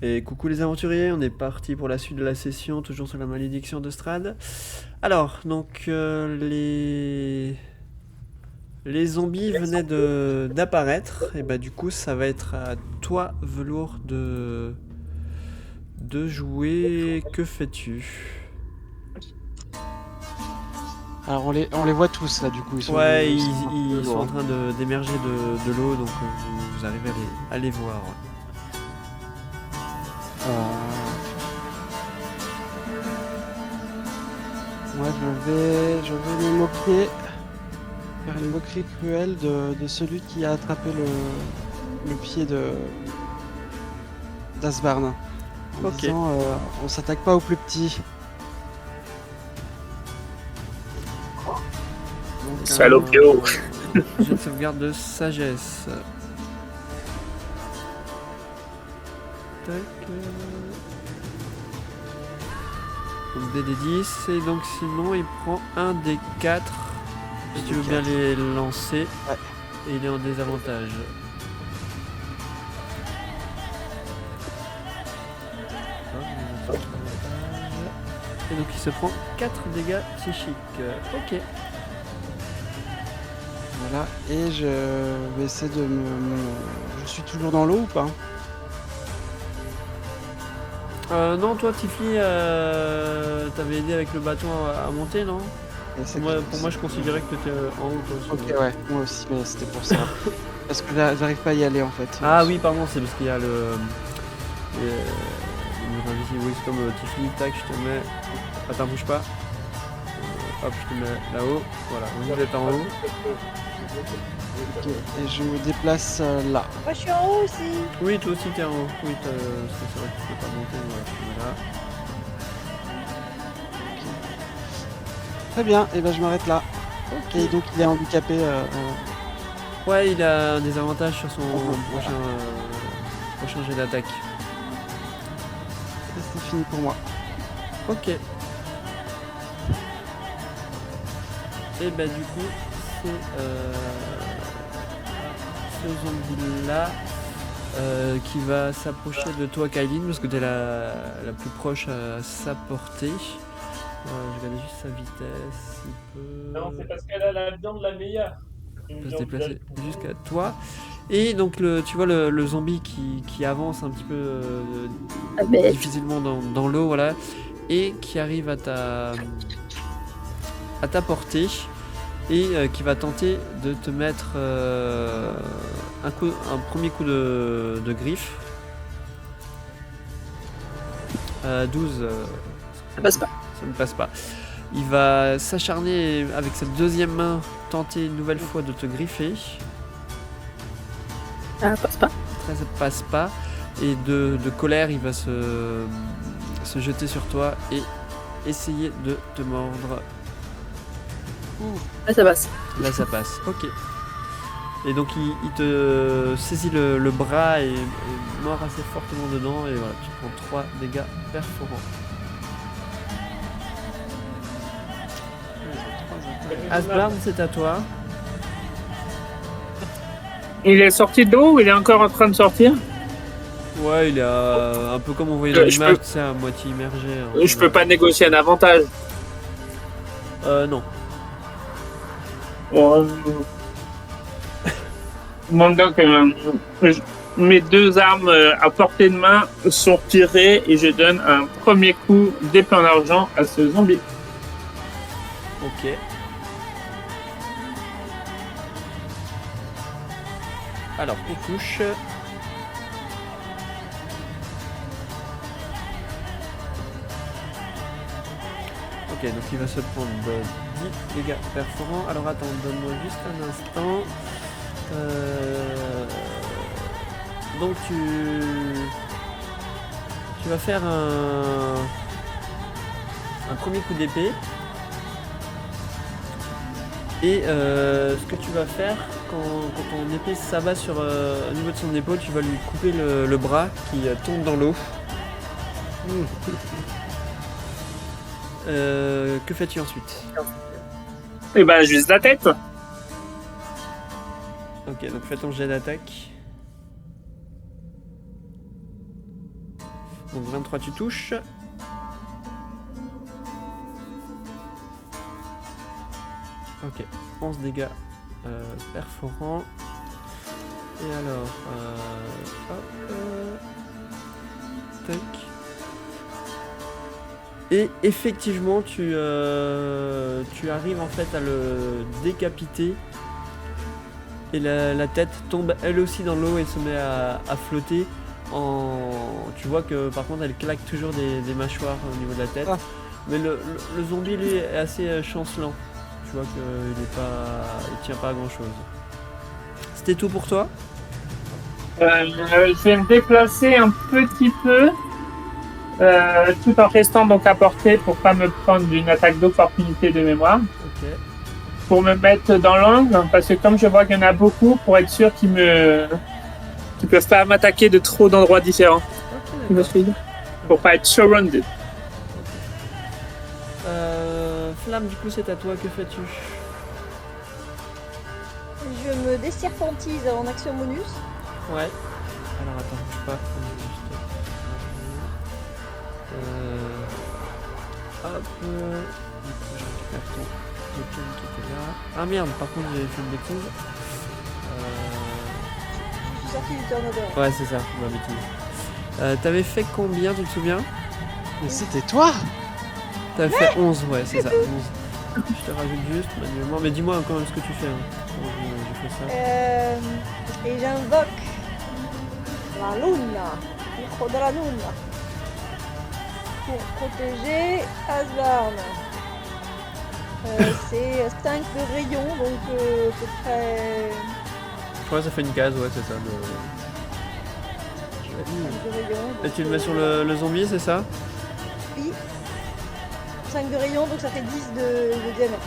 Et coucou les aventuriers, on est parti pour la suite de la session, toujours sur la malédiction de Strahd. Alors, donc les zombies venaient d'apparaître, et bah du coup ça va être à toi, Velours, de jouer. Que fais-tu? Alors on les voit tous là du coup, Ouais, ils sont un peu ils sont en loin. train d'émerger de l'eau, donc vous arrivez à les voir. Euh, Moi je vais me moquer, faire une moquerie cruelle de celui qui a attrapé le pied d'Asbarn. En Ok, disant on s'attaque pas aux plus petits. donc Salopio. un jet de sauvegarde de sagesse. Tac. Donc des 10 et donc sinon il prend un des 4 si tu veux bien les lancer. Ouais. Et il est en désavantage. Et donc il se prend 4 dégâts psychiques. Ok. Voilà, et je vais essayer de Je suis toujours dans l'eau ou pas? Non, toi Tiffy, t'avais aidé avec le bâton à monter, non? Pour moi je considérais que t'étais en haut. Toi, Ok, ouais, moi aussi, mais c'était pour ça. Parce que j'arrive pas à y aller en fait. Ah oui, pardon, c'est parce qu'il y a le mur invisible. Oui, c'est comme Tiffy, tac, je te mets. Attends, bouge pas. Hop, je te mets là-haut. Voilà, vous êtes en haut. Ok, et je me déplace là. Moi, je suis en haut aussi. Oui, toi aussi t'es en haut. Oui, parce que c'est vrai que tu peux pas monter. Voilà. Très bien, et ben je m'arrête là. Ok. Et donc il est handicapé. Ouais, il a des avantages sur son prochain jet d'attaque. Et c'est fini pour moi. Ok. Et bah du coup, c'est ce zombie là qui va s'approcher de toi, Kylie, parce que t'es la plus proche à sa portée. Je regarde juste sa vitesse. Il peut... Non, c'est parce qu'elle a la viande la meilleure. Il peut se déplacer jusqu'à toi. Et donc tu vois le zombie qui avance un petit peu difficilement dans l'eau, voilà, et qui arrive à ta portée et qui va tenter de te mettre un premier coup de griffe. 12. Ça passe pas. Ça ne passe pas. Il va s'acharner avec sa deuxième main, tenter une nouvelle fois de te griffer. Ça passe pas. Ça passe pas. Et de colère, il va se jeter sur toi et essayer de te mordre. Là, ça passe. Là, ça passe. Ok. Et donc, il te saisit le bras et mord assez fortement dedans. Et voilà, tu prends 3 dégâts perforants. Asbarn, c'est à toi. Il est sorti de l'eau ou il est encore en train de sortir? Ouais, il est un peu comme on voyait dans l'image, tu sais, à moitié immergé. Je peux pas négocier un avantage. Non. Donc, mes deux armes à portée de main sont tirées et je donne un premier coup d'épée en argent à ce zombie. Ok. Alors, il touche. Ok, donc il va se prendre 10 dégâts perforants. Alors attends, donne-moi juste un instant. Donc tu vas faire un premier coup d'épée. Et ce que tu vas faire, quand ton épée s'abat sur au niveau de son épaule, tu vas lui couper le bras qui tombe dans l'eau. Que fais-tu ensuite? Et ben, juste la tête. Ok, donc fais ton jet d'attaque. Donc 23 tu touches. Ok, 11 dégâts perforants. Et alors, tac. Et effectivement, tu arrives en fait à le décapiter. Et la tête tombe elle aussi dans l'eau et se met à flotter. Tu vois que par contre elle claque toujours des mâchoires au niveau de la tête. Ah. Mais le zombie lui est assez chancelant. Tu vois qu'il tient pas à grand chose. C'était tout pour toi? Je vais me déplacer un petit peu, tout en restant donc à portée pour pas me prendre d'une attaque d'opportunité de mémoire. Ok. Pour me mettre dans l'angle, parce que comme je vois qu'il y en a beaucoup, pour être sûr qu'ils peuvent pas m'attaquer de trop d'endroits différents. Ok, Tu vois ce que je veux dire? Pour pas être surrounded. Flamme, du coup c'est à toi, que fais-tu? Je me déserpentise en action bonus. Ouais. Alors attends, bouge pas. Hop. Du coup, je récupère ton token qui était là. Ah merde, par contre j'ai fait une bêtise. Je suis sorti du turn order. Ouais, c'est ça, ma bêtise. T'avais fait combien, tu te souviens? Mais c'était toi? T'avais fait 11, ouais, c'est ça. 11. Je te rajoute juste manuellement. Mais dis-moi quand même ce que tu fais. Hein. J'ai fait ça. Et j'invoque la luna, l'hijo de la luna, pour protéger Asbarn. C'est 5 de rayon, donc à peu près Je crois que ça fait une case, ouais, c'est ça. 5 de rayon. Et tu le mets sur le zombie, c'est ça? Oui. 5 de rayon, donc ça fait 10 de diamètre.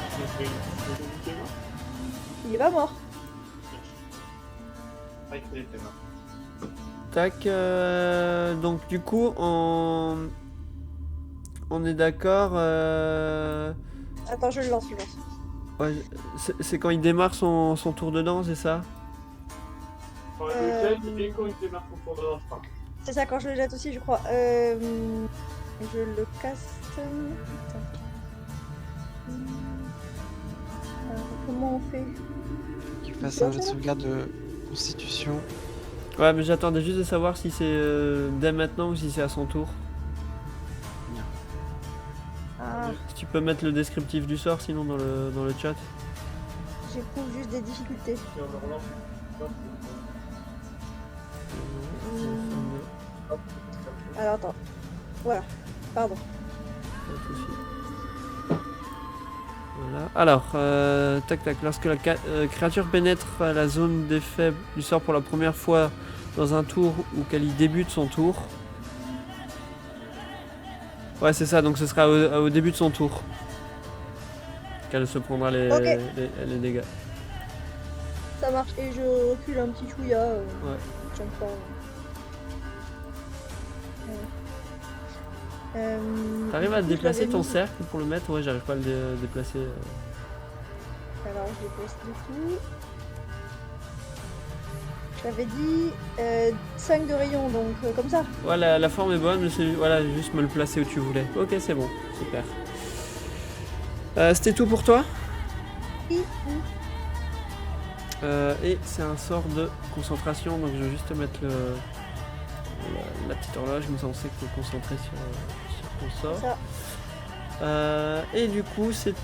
Il est pas mort. Tac. Donc du coup, on est d'accord. Attends, je le lance. Ouais, c'est quand il démarre son tour dedans, c'est ça? C'est ça, quand je le jette aussi, je crois. Je le casse. Attends. Alors, comment on fait? Qu'il fasse un jet de sauvegarde de constitution. Ouais, mais j'attendais juste de savoir si c'est dès maintenant ou si c'est à son tour. Ah, Si tu peux mettre le descriptif du sort sinon dans le chat. j'éprouve juste des difficultés. Alors attends. Voilà. Pardon. Pas de souci. Voilà. Alors, tac tac, lorsque la créature pénètre la zone d'effet du sort pour la première fois dans un tour ou qu'elle y débute son tour. Ouais, c'est ça, donc ce sera au début de son tour qu'elle se prendra les dégâts. Ça marche. Et je recule un petit chouïa. Ouais. J'aime pas. T'arrives à du coup, déplacer j'avais ton mis- cercle pour le mettre? Ouais, j'arrive pas à le déplacer. Alors, je déplace du coup. J'avais dit 5 de rayon, donc comme ça. Ouais, la forme est bonne, mais c'est voilà, juste me le placer où tu voulais. Ok, c'est bon, super. C'était tout pour toi? Oui. Et c'est un sort de concentration, donc je vais juste te mettre la petite horloge, comme ça on sait que tu es concentré sur ton sort. Ça. Et du coup, c'est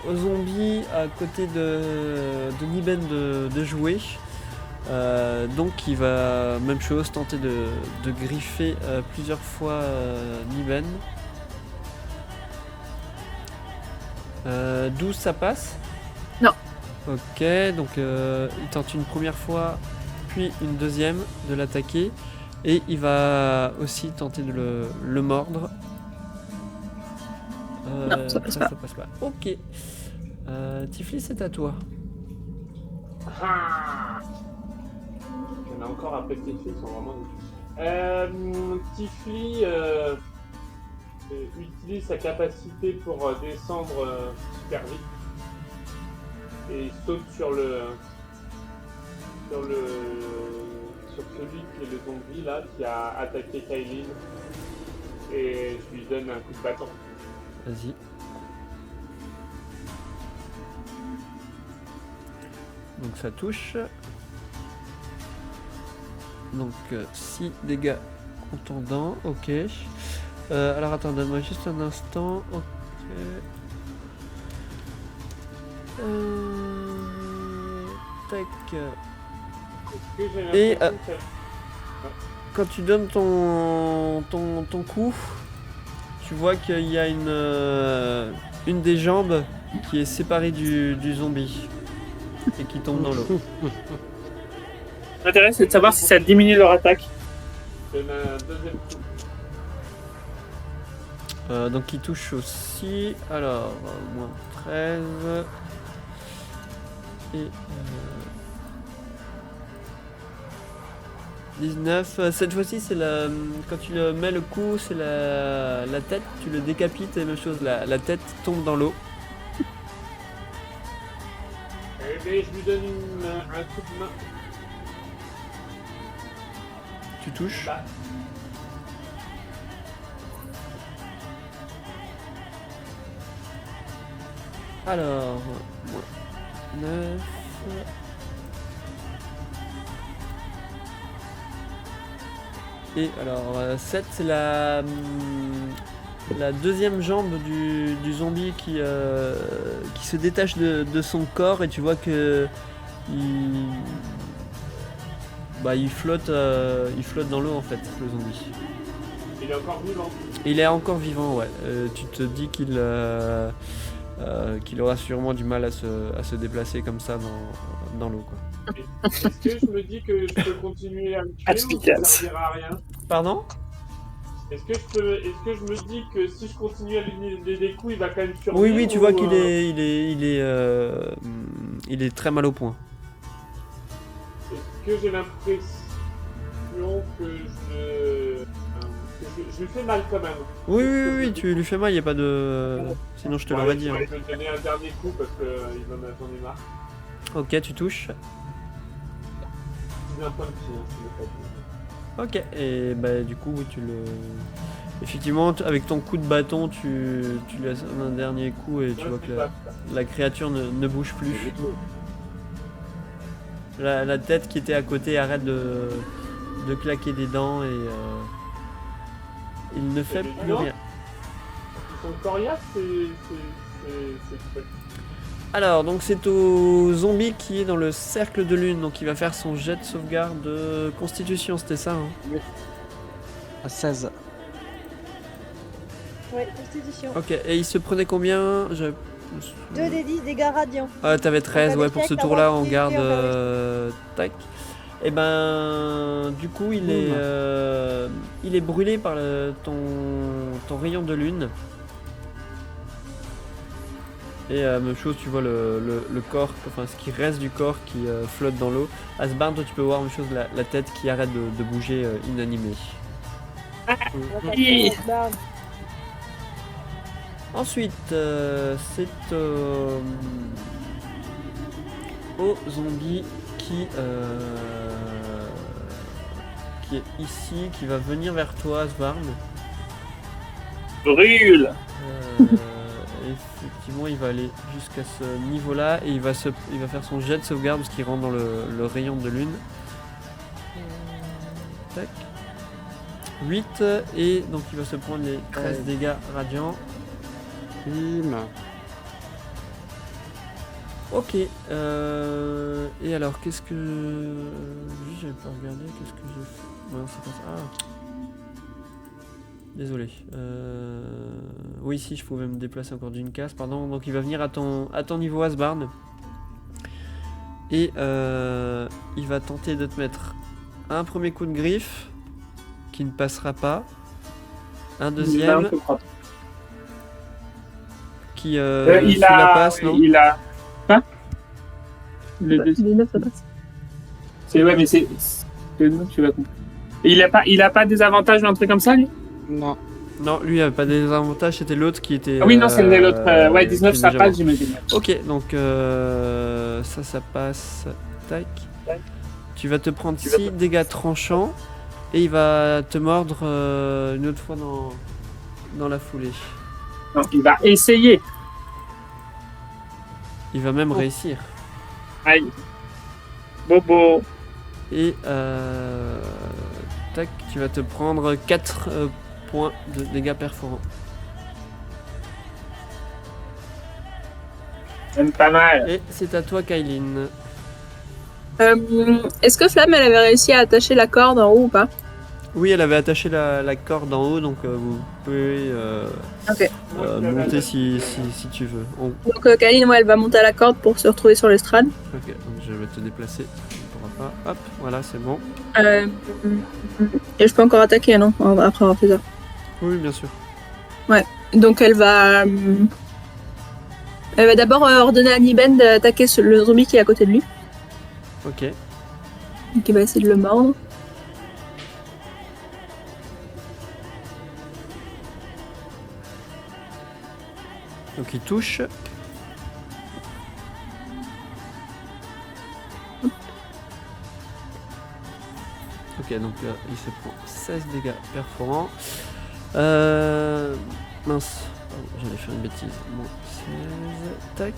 au zombie à côté de Niben de jouer. Donc il va, même chose, tenter de griffer plusieurs fois Niben. 12 ça passe? Non. Ok, donc il tente une première fois, puis une deuxième de l'attaquer. Et il va aussi tenter de le mordre. Non, ça passe pas. Ça passe pas. Ok. Tifli, c'est à toi. Ah, il y en a encore après Tifli, ils sont vraiment Tifli utilise sa capacité pour descendre super vite et il saute sur celui qui est le zombie là qui a attaqué Kailin. Et je lui donne un coup de bâton. Vas-y. Donc ça touche. Donc 6 dégâts contondants, ok. Alors attends, donne-moi juste un instant. Ok. Tac. Est-ce que j'ai Et, l'impression que Quand tu donnes ton coup, tu vois qu'il y a une des jambes qui est séparée du zombie et qui tombe dans l'eau. L'intérêt, c'est de savoir si ça diminue leur attaque. Je donne un deuxième coup. Donc il touche aussi. Alors, moins 13. Et 19. Cette fois-ci, c'est la. Quand tu le mets le coup, c'est la tête, tu le décapites et même chose, la tête tombe dans l'eau. Eh bien, je lui donne un coup de main. Tu touches. Bah. Alors, moins 9. Et alors, 7, c'est la deuxième jambe du zombie qui se détache de son corps et tu vois que il flotte dans l'eau en fait, le zombie. Il est encore vivant. Il est encore vivant, ouais. Tu te dis qu'il aura sûrement du mal à se déplacer comme ça dans l'eau, quoi. Est-ce que je me dis que je peux continuer à me tuer ou ça ne servira à rien? Pardon? Est-ce que je me dis que si je continue à lui donner des coups, il va quand même survivre? Oui, tu vois qu'il est très mal au point. Est-ce que j'ai l'impression que je lui fais mal quand même? Oui, tu lui fais mal, il n'y a pas de... Sinon je te l'aurais dit. Je vais lui donner un dernier coup parce qu'il va m'en attendre marre. Ok, tu touches. C'est un point de pied, Ok, et bah du coup tu le... Effectivement, avec ton coup de bâton, tu lui as un dernier coup et tu vois que la créature ne bouge plus. La tête qui était à côté arrête de claquer des dents et il ne fait plus rien. Ils sont coriaces, c'est Alors, donc c'est au zombie qui est dans le cercle de lune, donc il va faire son jet de sauvegarde de constitution, c'était ça hein? À 16. Ouais, constitution. Ok, et il se prenait combien? 2 des 10 dégâts radiants. Ah, t'avais 13, ouais, pour ce tour-là, on garde... en tac. Et ben, du coup, il est brûlé par ton rayon de lune. Et même chose, tu vois le corps, enfin ce qui reste du corps qui flotte dans l'eau. Asbarn, toi tu peux voir même chose, la tête qui arrête de bouger inanimée. Ensuite, c'est au zombie qui est ici, qui va venir vers toi, Asbarn. brûle. Effectivement, il va aller jusqu'à ce niveau-là et il va faire son jet de sauvegarde parce qu'il rentre dans le rayon de lune. Tac. 8 et donc il va se prendre les 13 dégâts radiants. Bim. Ok. Et alors, qu'est-ce que... Juste, j'avais pas regardé, qu'est-ce que j'ai fait? Non, c'est pas ça. Ah. Désolé. Oui, si, je pouvais me déplacer encore d'une case, pardon. Donc il va venir à ton niveau, Asbarn. Et il va tenter de te mettre un premier coup de griffe qui ne passera pas. Un deuxième qui il la a... passe, non? Il a... Hein? Le deuxième, ça passe. C'est... Ouais, mais c'est... Tu vas comprendre. Il a pas des avantages ou un truc comme ça, lui? Non. Non, lui il avait pas des avantages, c'était l'autre qui était... Ah oui, non, c'est l'autre. Ouais, 19, ça passe, j'imagine. Ok, donc ça passe. Tac. tu vas te prendre 6 dégâts tranchants et il va te mordre une autre fois dans la foulée. Non, il va essayer. Il va même réussir. Aïe. Bobo. Et tac, tu vas te prendre 4 points de dégâts perforants. Même pas mal. Et c'est à toi, Kylene. Est-ce que Flamme, elle avait réussi à attacher la corde en haut ou pas? Oui, elle avait attaché la corde en haut, donc vous pouvez Ok. monter si tu veux. Donc Kaline, ouais, elle va monter à la corde pour se retrouver sur l'estrade. Ok, donc je vais te déplacer. Tu ne pourras pas. Hop, voilà, c'est bon. Et je peux encore attaquer, non? Après avoir fait ça. Oui, bien sûr. Donc elle va d'abord ordonner à Niben d'attaquer le zombie qui est à côté de lui. Ok. Donc il va essayer de le mordre. Donc il touche. Ok, donc là, il se prend 16 dégâts perforants. Mince, pardon, j'allais faire une bêtise. Bon, 16, tac.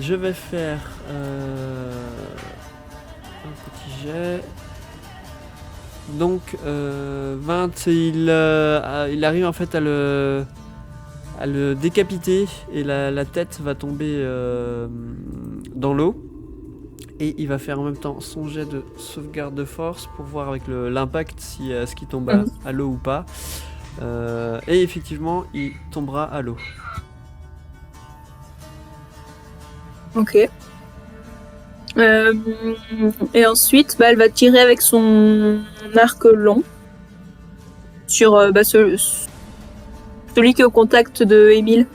Je vais faire un petit jet. Donc 20, il arrive en fait à le décapiter et la tête va tomber dans l'eau. Et il va faire en même temps son jet de sauvegarde de force pour voir avec l'impact si ce qui tombe à l'eau ou pas. Et effectivement, il tombera à l'eau. Ok. Et ensuite, elle va tirer avec son arc long sur celui qui est au contact de Émile.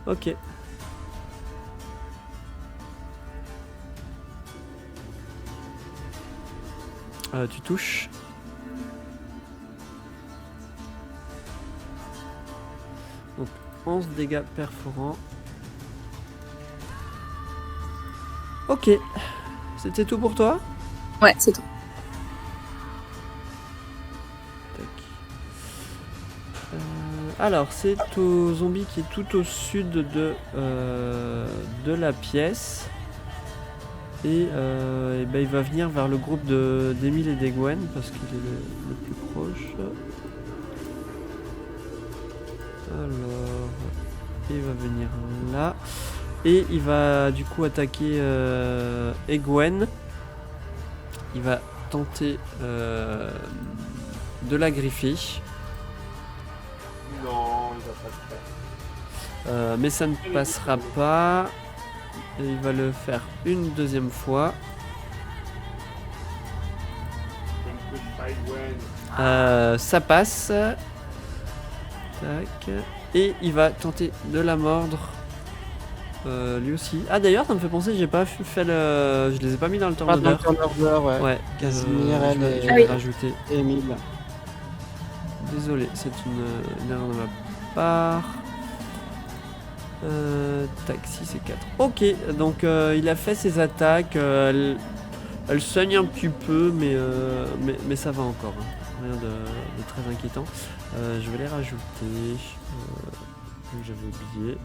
Ok. Tu touches. Donc 11 dégâts perforants. Ok. C'était tout pour toi? Ouais, c'est tout. Tac. Alors, c'est au zombie qui est tout au sud de la pièce. Et ben, il va venir vers le groupe d'Emile et d'Egwen parce qu'il est le plus proche. Alors, il va venir là. Et il va du coup attaquer Egwen. Il va tenter de la griffer. Non, il va pas le faire. Mais ça ne passera pas. Et il va le faire une deuxième fois. Ça passe. Tac. Et il va tenter de la mordre. Lui aussi. Ah d'ailleurs, ça me fait penser, j'ai pas fait je les ai pas mis dans le Pas dans turnover. le turnover, ouais. Ouais. Casimir, je elle vais et je vais rajouter. Émile. Désolé, c'est une erreur de ma part. Tac, 6 et 4. Ok, donc il a fait ses attaques. Elle saigne un petit peu, mais ça va encore. Hein. Rien de très inquiétant. Je vais les rajouter. J'avais oublié.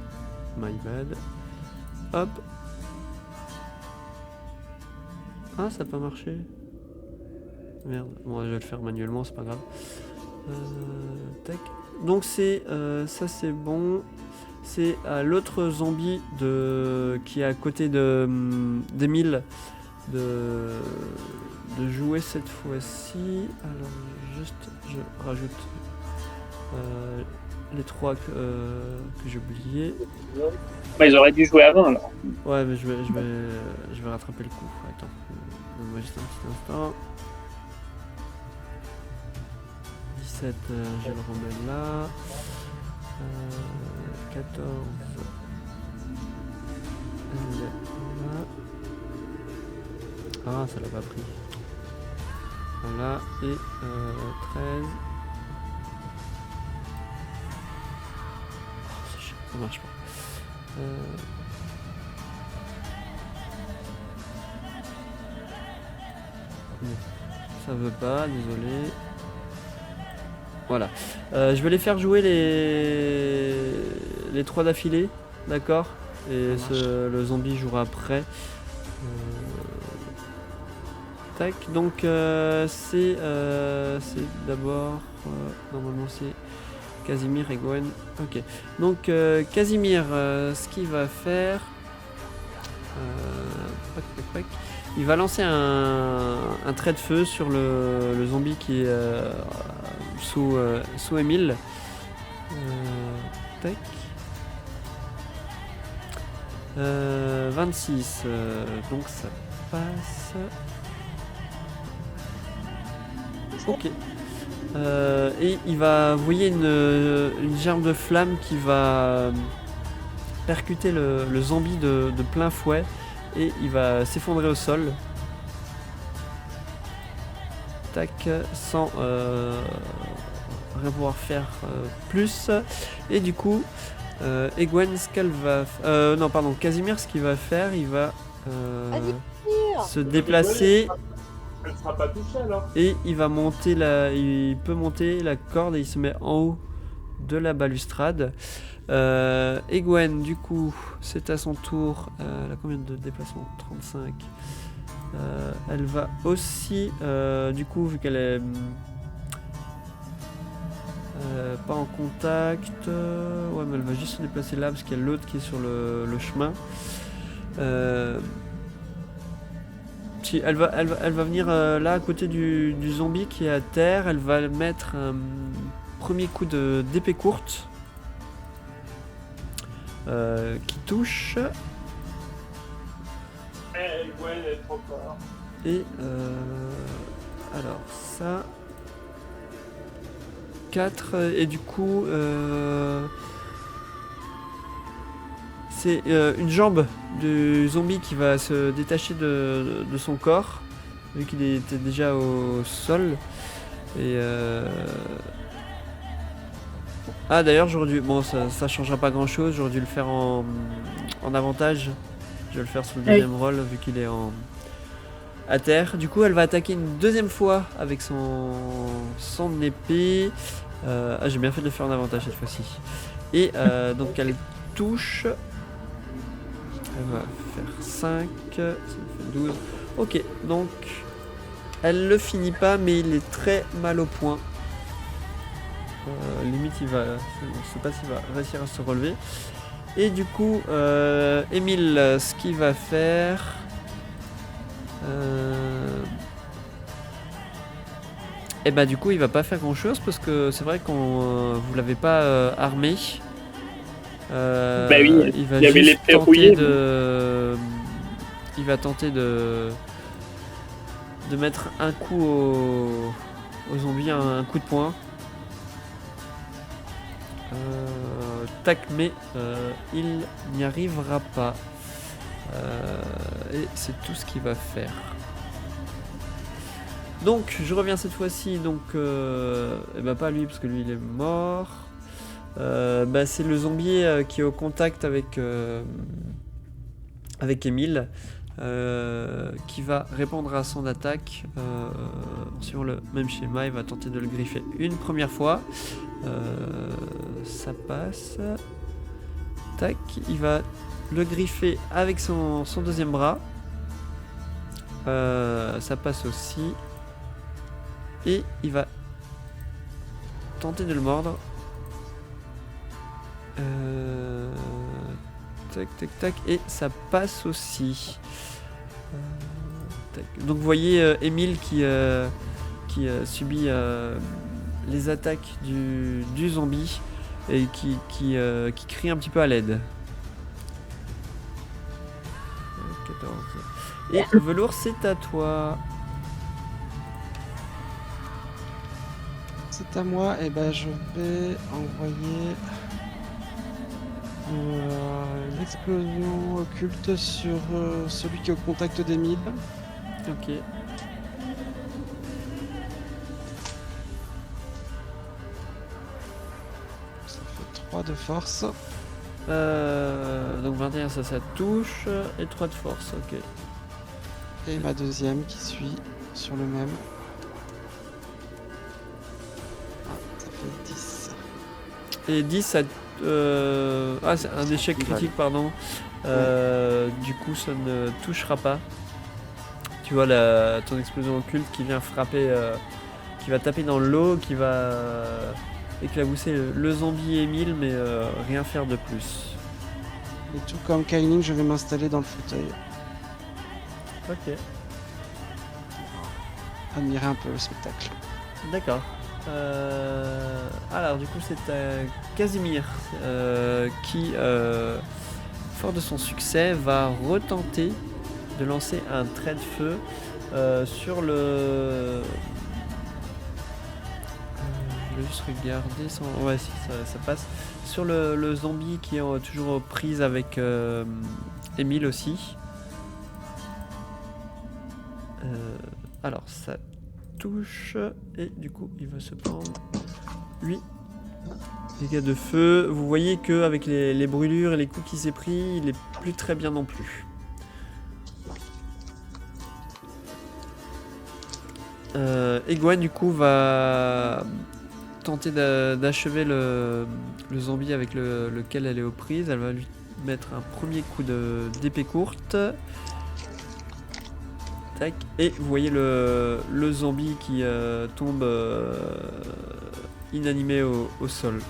My bad. Hop. Ah, ça n'a pas marché. Merde. Bon, je vais le faire manuellement, c'est pas grave. Tac. Donc c'est ça, c'est bon. C'est à l'autre zombie qui est à côté d'Emile de jouer cette fois-ci. Alors juste je rajoute les 3 que j'ai oubliés. Bah, ils auraient dû jouer avant alors. Ouais, mais je vais rattraper le coup. Attends, donne-moi juste un petit instant. 17, je le remets là. 14. Elle est là. Ah, ça l'a pas pris. Voilà, et 13. Oh, c'est chiant, ça marche pas. Non, ça veut pas, désolé. Voilà. Je vais les faire jouer les 3 d'affilée, d'accord? Et Ça marche. le zombie jouera après. Tac, donc c'est d'abord... normalement c'est Casimir et Gwen. Ok, donc Casimir, ce qu'il va faire... pac, pac, pac. Il va lancer un trait de feu sur le zombie qui est sous Émile. Tac. 26, donc ça passe. Ok. Et il va, vous voyez une gerbe de flamme qui va percuter le zombie de plein fouet et il va s'effondrer au sol. Tac, sans rien pouvoir faire plus. Et du coup, Egwen, ce qu'elle va... non, pardon, Casimir, ce qu'il va faire, il va se déplacer Elle sera pas touchée alors. et il va monter il peut monter la corde et il se met en haut de la balustrade. Egwen, du coup, c'est à son tour. Elle a combien de déplacements? 35. Elle va aussi, du coup, vu qu'elle est pas en contact, ouais, mais elle va juste se déplacer là parce qu'il y a l'autre qui est sur le chemin. Si, elle va venir là à côté du zombie qui est à terre. Elle va mettre un premier coup d'épée courte qui touche. Gwen, elle est trop fort. Et alors ça 4 et du coup c'est une jambe du zombie qui va se détacher de son corps vu qu'il était déjà au sol et ah d'ailleurs j'aurais dû, bon ça changera pas grand chose, j'aurais dû le faire en avantage. Je vais le faire sur le deuxième rôle vu qu'il est à terre. Du coup, elle va attaquer une deuxième fois avec son épée. Ah, j'ai bien fait de le faire en avantage cette fois-ci. Et donc, elle touche. Elle va faire 5. Ça me fait 12. Ok, donc, elle le finit pas, mais il est très mal au point. Limite, je sais pas s'il va réussir à se relever. Et du coup, Émile, ce qu'il va faire... Et bah du coup, il va pas faire grand-chose parce que c'est vrai qu'on vous l'avez pas armé. Bah oui, il va il y avait juste l'épée rouillée, il va tenter de mettre un coup au zombie, un coup de poing. Tac, mais il n'y arrivera pas. Et c'est tout ce qu'il va faire. Donc, je reviens cette fois-ci. Donc, et bah pas lui parce que lui il est mort. Bah, c'est le zombie qui est au contact avec Émile, qui va répondre à son attaque sur le même schéma. Il va tenter de le griffer une première fois. Ça passe. Tac, il va le griffer avec son deuxième bras. Ça passe aussi. Et il va tenter de le mordre. Tac, tac, tac. Et ça passe aussi. Tac. Donc vous voyez Émile qui subit les attaques du zombie et qui crie un petit peu à l'aide. 14. Et Velours, c'est à toi. C'est à moi, et ben je vais envoyer l'explosion occulte sur celui qui est au contact d'Émile. Ok. Ça fait 3 de force. Donc 21 ça touche et 3 de force, ok. Et ma deuxième qui suit sur le même. Ah, ça fait 10. Et 10, ça... Ah, c'est un échec critique, pardon. Du coup, ça ne touchera pas. Tu vois ton explosion occulte qui vient frapper, qui va taper dans l'eau, qui va éclabousser le zombie Émile, mais rien faire de plus. Et tout comme Kailin, je vais m'installer dans le fauteuil. Ok, Admirer un peu le spectacle. d'accord. Alors du coup c'est Casimir qui, fort de son succès, va retenter de lancer un trait de feu sur le... je vais juste regarder sans... Ouais si ça passe. Sur le zombie qui est toujours aux prises avec Émile aussi. Alors ça touche et du coup il va se prendre 8 dégâts de feu. Vous voyez que avec les brûlures et les coups qu'il s'est pris, il est plus très bien non plus. Egwene du coup va tenter d'achever le zombie avec lequel elle est aux prises. Elle va lui mettre un premier coup d'épée courte. Tac. Et vous voyez le zombie qui tombe inanimé au sol.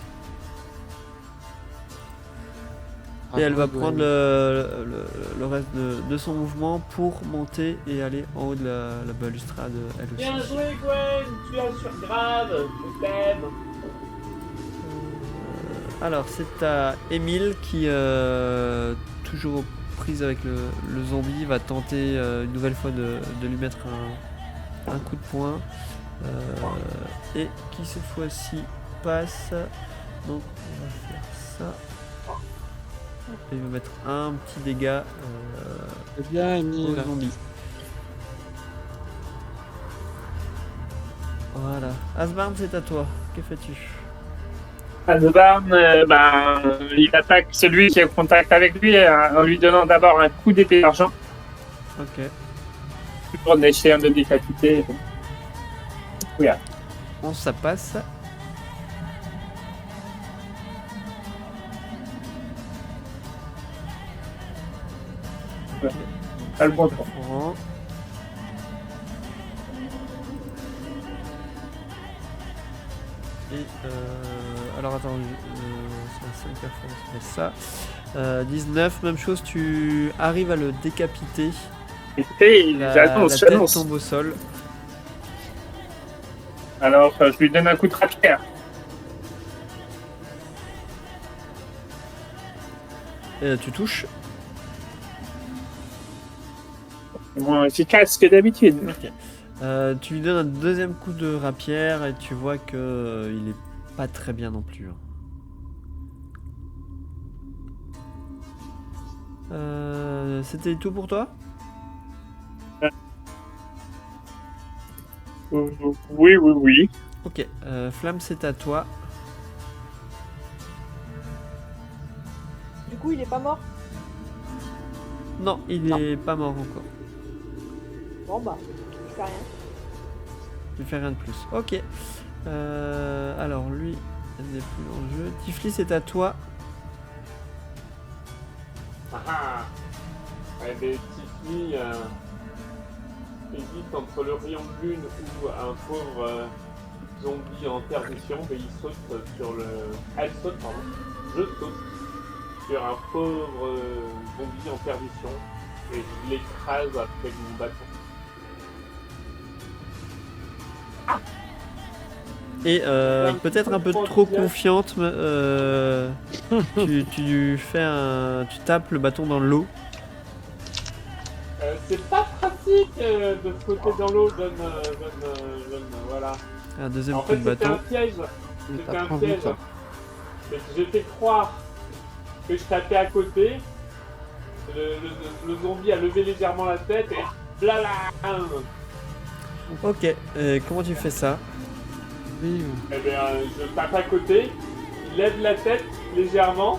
Et elle va prendre le reste de son mouvement pour monter et aller en haut de la balustrade elle aussi. Bien joué, Gwen, tu assures grave, je t'aime. Alors c'est à Émile qui, toujours aux prises avec le zombie, va tenter une nouvelle fois de lui mettre un coup de poing. Et qui cette fois-ci passe. Donc on va faire ça. Et il va mettre un petit dégât C'est bien, au Émile. zombie. Voilà. Asbarn, c'est à toi. Que fais-tu? Asbarn, il attaque celui qui est en contact avec lui en lui donnant d'abord un coup d'épée d'argent Ok. pour lécher un de décapité. Oui. 11, ça passe. Ouais. Pas le bon temps. Perforant. Et alors attends, c'est un 5 performance, ça fait ça. 19, même chose, tu arrives à le décapiter. Et La j'annonce, tête j'annonce. tombe au sol. Alors, je lui donne un coup de rapière. Et tu touches. C'est moins efficace que d'habitude. Ok. Tu lui donnes un deuxième coup de rapière et tu vois que il est pas très bien non plus. C'était tout pour toi? Oui. Ok. Flamme, c'est à toi. Du coup, il est pas mort. Non, il est pas mort encore. Bon bah, je fais rien. Il fait rien de plus. Ok. Alors lui, elle n'est plus en jeu. Tiflis, c'est à toi. Ouais, mais Tiffany hésite entre le rayon de lune ou un pauvre zombie en perdition, mais il saute sur le... Elle saute, pardon. Je saute sur un pauvre zombie en perdition et je l'écrase avec mon bâton. Et peut-être un peu trop confiante, tu tapes le bâton dans l'eau. C'est pas pratique de se côté dans l'eau, voilà. Un deuxième En coup fait, de c'était bâton. un piège. Mais C'était t'as un trop piège. vite, hein. J'ai fait croire que je tapais à côté. Le zombie a levé légèrement la tête et blala. Ok, comment tu fais ça? Oui, Eh bien, je tape à côté, il lève la tête légèrement,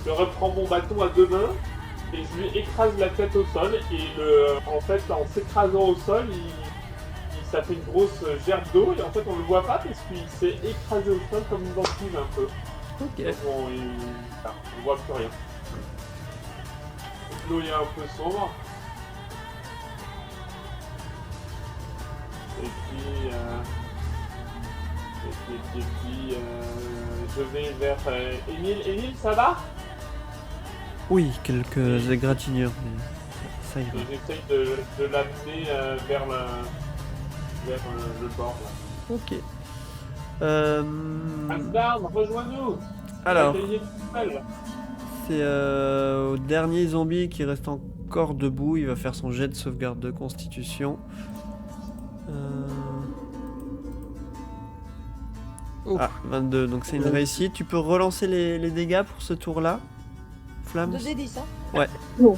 je reprends mon bâton à deux mains et je lui écrase la tête au sol. Et en fait, en s'écrasant au sol, ça fait une grosse gerbe d'eau et en fait on le voit pas parce qu'il s'est écrasé au sol comme une banquise un peu. Ok. Donc on voit plus rien. L'eau est un peu sombre. Et puis, je vais vers Émile. Émile, ça va? Oui, quelques égratignures, mais ça Et ira. j'essaye de l'amener vers le bord. Là. Ok. Asgard, rejoins-nous. Alors, La cahier tout seul. c'est au dernier zombie qui reste encore debout. Il va faire son jet de sauvegarde de constitution. Ouf. Ah, 22, donc c'est une réussite. Tu peux relancer les dégâts pour ce tour-là, Flamme? 2d10, hein. Ouais. Bon.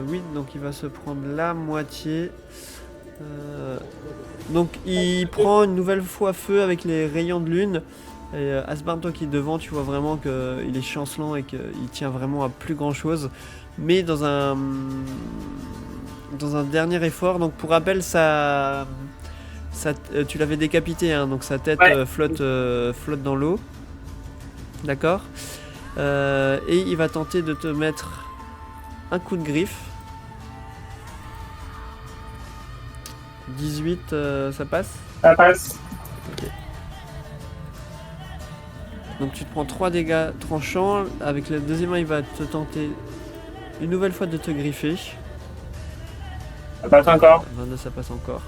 Oui, donc il va se prendre la moitié. Donc il prend une nouvelle fois feu avec les rayons de lune. Et Asbjørn, toi qui es devant, tu vois vraiment qu'il est chancelant et qu'il tient vraiment à plus grand chose. Mais dans un dernier effort, donc pour rappel, tu l'avais décapité, hein, donc sa tête Ouais. flotte dans l'eau. D'accord. Et il va tenter de te mettre un coup de griffe. 18, ça passe. Ça passe. Donc tu te prends 3 dégâts tranchants. Avec le deuxième, il va te tenter une nouvelle fois de te griffer. Ça passe encore. 22, ça passe encore.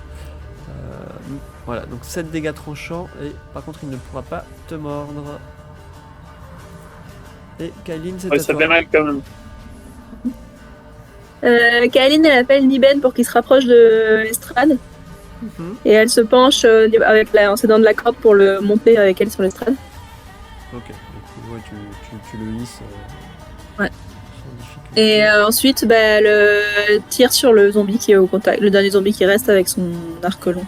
Voilà, donc 7 dégâts tranchants. Et par contre, il ne pourra pas te mordre. Et Kaline, c'est Ouais, à ça toi. fait mal quand même. Kaeline, elle appelle Niben pour qu'il se rapproche de l'estrade. Mhm. Et elle se penche en s'aidant de la corde pour le monter avec elle sur l'estrade. Ok, du coup, ouais, tu le hisses. Ouais. Sans difficulté. Et ensuite, elle tire sur le zombie qui est au contact, le dernier zombie qui reste avec son arc long.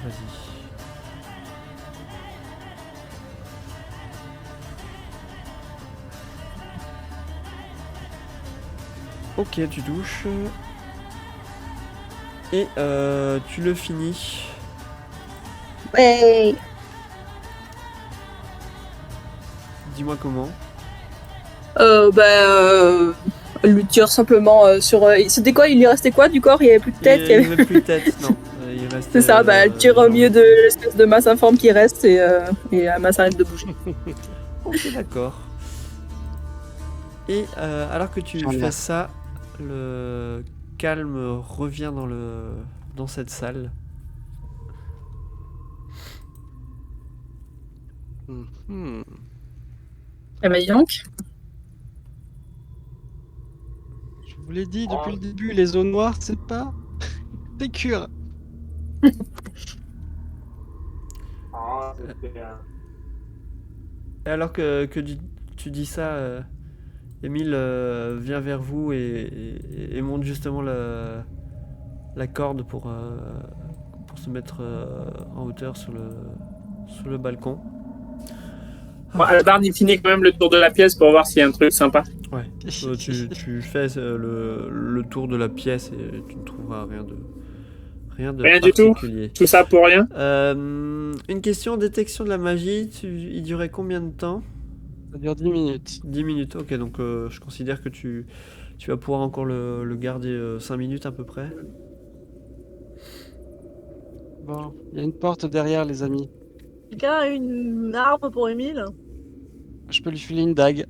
Vas-y. Ok, tu touches. Et tu le finis. Ouais. Dis-moi comment. Elle lui tire simplement sur. C'était quoi? Il lui restait quoi du corps? Il y avait plus de tête. Il n'y avait plus de tête, non. Il reste, C'est ça, elle tire au milieu de l'espèce de masse informe qui reste et la masse arrête de bouger. Ok, d'accord. Et alors que tu J'en ai. fais ça, le calme revient dans cette salle. Mhm. Eh ben dis donc. Je vous l'ai dit depuis le début, les zones noires, c'est pas des cures. Ah, c'était Et alors que tu dis ça, Émile vient vers vous et monte justement la corde pour se mettre en hauteur sur le balcon. Bon, Albarn, il finit quand même le tour de la pièce pour voir s'il y a un truc sympa. Ouais. Tu fais le tour de la pièce et tu ne trouveras rien de Rien du tout. particulier. Tout ça pour rien. Une question, détection de la magie, il durait combien de temps? Ça dure 10 minutes. 10 minutes, ok, donc je considère que tu vas pouvoir encore le garder 5 minutes à peu près. Bon, il y a une porte derrière, les amis. Quelqu'un a une arme pour Émile? Je peux lui filer une dague.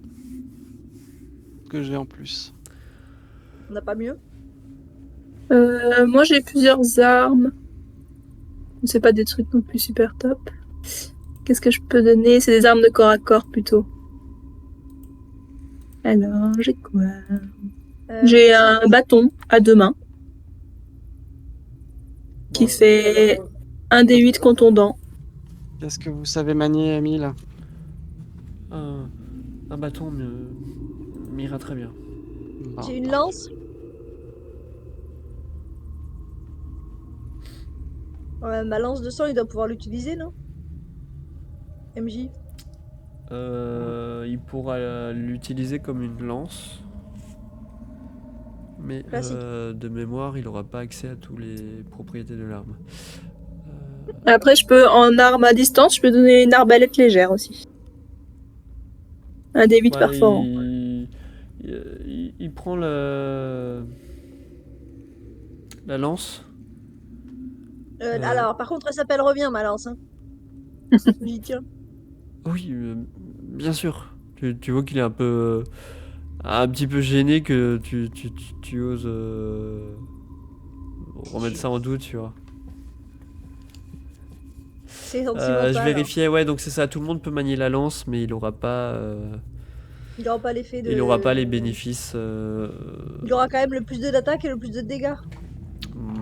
Que j'ai en plus. On n'a pas mieux? Moi j'ai plusieurs armes. C'est pas des trucs non plus super top. Qu'est-ce que je peux donner? C'est des armes de corps à corps plutôt. Alors, j'ai quoi? J'ai un bâton à 2 mains qui fait 1 des 8 contondants. Qu'est-ce que vous savez manier, Emile? Un bâton m'ira très bien. Bon. J'ai une lance. Ma lance de sang, il doit pouvoir l'utiliser, non? MJ. Il pourra l'utiliser comme une lance. mais Classique. de mémoire, il n'aura pas accès à toutes les propriétés de l'arme. Après, je peux, en arme à distance, je peux donner une arbalète légère aussi. Un D8 Ouais, perforant. il prend la lance. Alors, par contre, elle s'appelle Reviens, ma lance. Hein. J'y tiens. Oui, bien sûr. Tu vois qu'il est un petit peu gêné que tu oses remettre ça en doute, tu vois. C'est sentimental. Je vérifiais, ouais, donc c'est ça. Tout le monde peut manier la lance, mais il aura pas. Il n'aura pas l'effet de. Il aura pas les bénéfices. Il aura quand même le plus d'attaque et le plus de dégâts.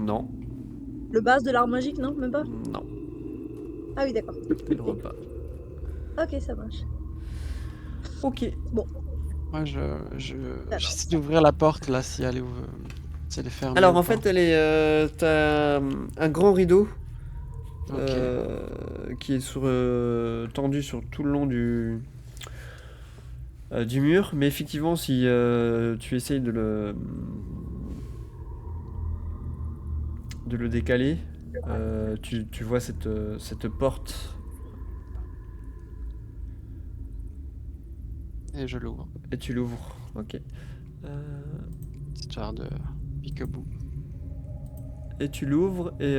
Non, Le base de l'arme magique, non? Même pas? non, Ah oui, d'accord. il aura pas. Ok, ça marche. Ok. Moi, j'essaie d'ouvrir la porte là si elle est fermée. Alors ou en pas. fait, t'as un grand rideau Ok. qui est tendu sur tout le long du mur, mais effectivement, si tu essayes de le décaler, tu vois cette porte Et je l'ouvre. et tu l'ouvres. Ok. Petite genre de pique-bout. Et tu l'ouvres et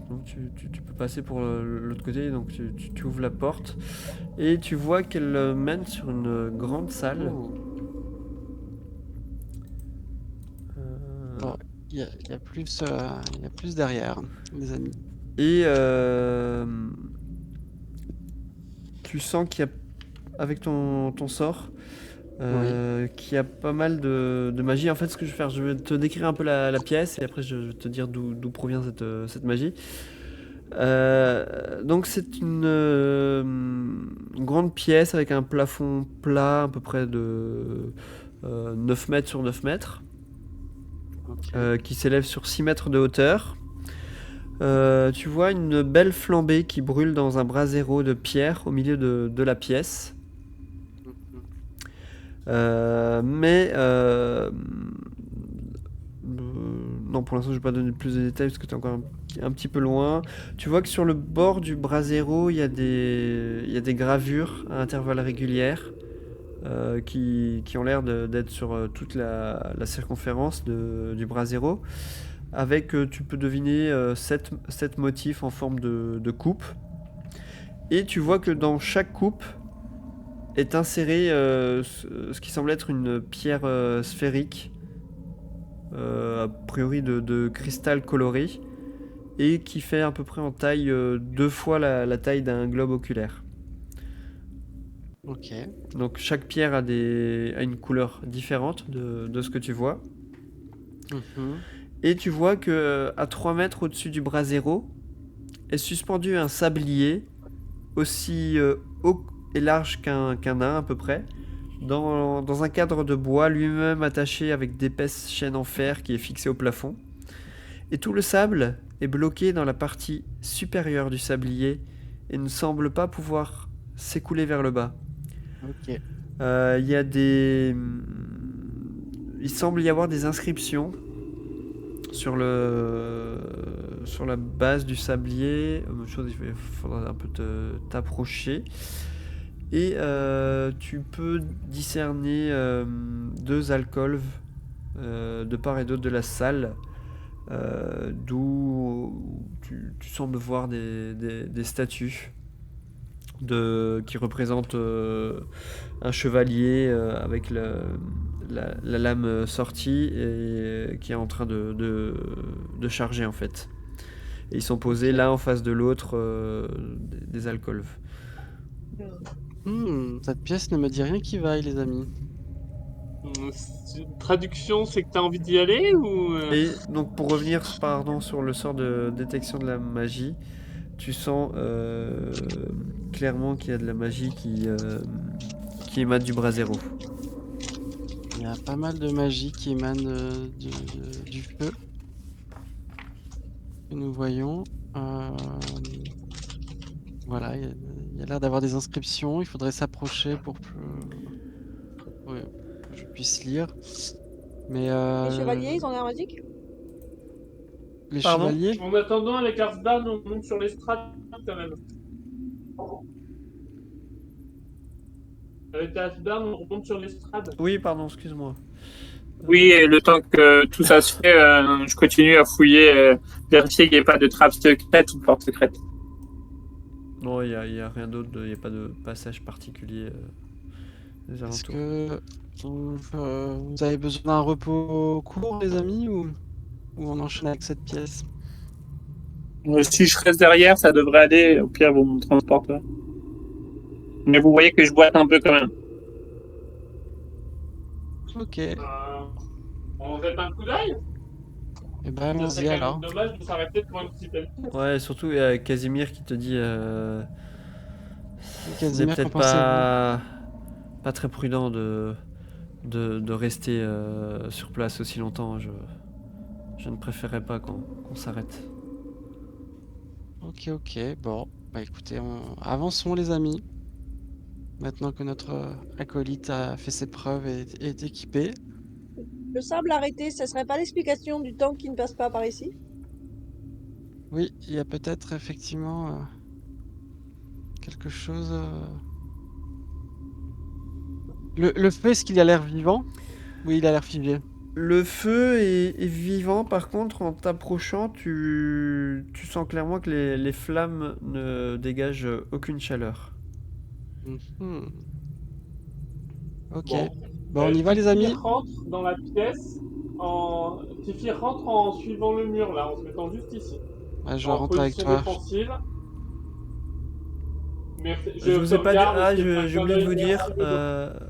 donc tu peux passer pour l'autre côté, donc tu ouvres la porte et tu vois qu'elle mène sur une grande salle. Oh. Bon, il y a plus derrière, les amis. Et tu sens qu'il y a, avec ton sort, qu'il y a pas mal de magie. En fait, ce que je vais faire, je vais te décrire un peu la pièce et après je vais te dire d'où provient cette magie. Donc c'est une grande pièce avec un plafond plat à peu près de 9 mètres sur 9 mètres. Ok. Qui s'élève sur 6 mètres de hauteur. Tu vois une belle flambée qui brûle dans un brasero de pierre au milieu de la pièce. Non, pour l'instant, je vais pas donner plus de détails parce que tu es encore un petit peu loin. Tu vois que sur le bord du brasero, il y a des gravures à intervalles réguliers qui ont l'air d'être sur toute la circonférence du brasero. Avec, tu peux deviner 7 motifs en forme de coupe. Et tu vois que dans chaque coupe est inséré ce qui semble être une pierre sphérique, a priori de cristal coloré, et qui fait à peu près en taille 2 fois la taille d'un globe oculaire. Ok. Donc chaque pierre a une couleur différente de ce que tu vois. Mhm. Et tu vois que à 3 mètres au-dessus du brasero est suspendu un sablier aussi haut et large qu'un nain à peu près, dans un cadre de bois lui-même attaché avec d'épaisses chaînes en fer qui est fixé au plafond. Et tout le sable est bloqué dans la partie supérieure du sablier et ne semble pas pouvoir s'écouler vers le bas. Ok. Il semble y avoir des inscriptions sur la base du sablier. Même chose, il faudra un peu t'approcher. Et tu peux discerner 2 alcôves de part et d'autre de la salle, d'où tu sembles voir des statues qui représentent un chevalier avec la lame sortie et qui est en train de charger en fait. Et ils sont posés l'un en face de l'autre des alcôves. Cette pièce ne me dit rien qui vaille, les amis. Traduction, c'est que t'as envie d'y aller ou Et donc pour revenir sur le sort de détection de la magie, tu sens clairement qu'il y a de la magie qui émane du brasero. Il y a pas mal de magie qui émane du feu. Que nous voyons. Voilà, il Il y a l'air d'avoir des inscriptions. Il faudrait s'approcher pour que je puisse lire. Mais Les chevaliers, ils ont l'air magiques. les Pardon chevaliers, En attendant, avec Arsban, on monte sur l'estrade quand même. Avec Arsban, on remonte sur l'estrade. Oui, pardon, excuse-moi. Oui, et le temps que tout ça se fait, je continue à fouiller, vérifier qu'il n'y ait pas de trappe secrète ou de porte secrète. Non, il y a rien d'autre, il n'y a pas de passage particulier des est-ce alentours. que vous avez besoin d'un repos court, les amis, ou on enchaîne avec cette pièce? Si je reste derrière, ça devrait aller. Au pire, vous me transporterez. Mais vous voyez que je boite un peu quand même. Ok. On jette un coup d'œil. Et ben Ça allons-y serait quand alors. même dommage de s'arrêter pour un petit peu. Ouais, surtout il y a Casimir qui te dit ce n'est Casimir, peut-être qu'en pensez-vous? pas très prudent de rester sur place aussi longtemps. Je ne préférerais pas qu'on s'arrête. Ok, bon, bah écoutez, avançons les amis. Maintenant que notre acolyte a fait ses preuves et est équipé. Le sable arrêté, ça serait pas l'explication du temps qui ne passe pas par ici? Oui, il y a peut-être effectivement quelque chose. Le feu, est-ce qu'il a l'air vivant? Oui, il a l'air figé. Le feu est vivant, par contre, en t'approchant, tu sens clairement que les flammes ne dégagent aucune chaleur. Mhm. Ok. Bon. Bon, on y va les amis? Tiffy rentre dans la pièce. Tiffy rentre en suivant le mur là, en se mettant juste ici. Ouais, je En rentre avec position toi. défensive. Mais Je vous ai pas dit. sauvegarde, Ah, est-ce que j'ai oublié de vous dire. Merci beaucoup.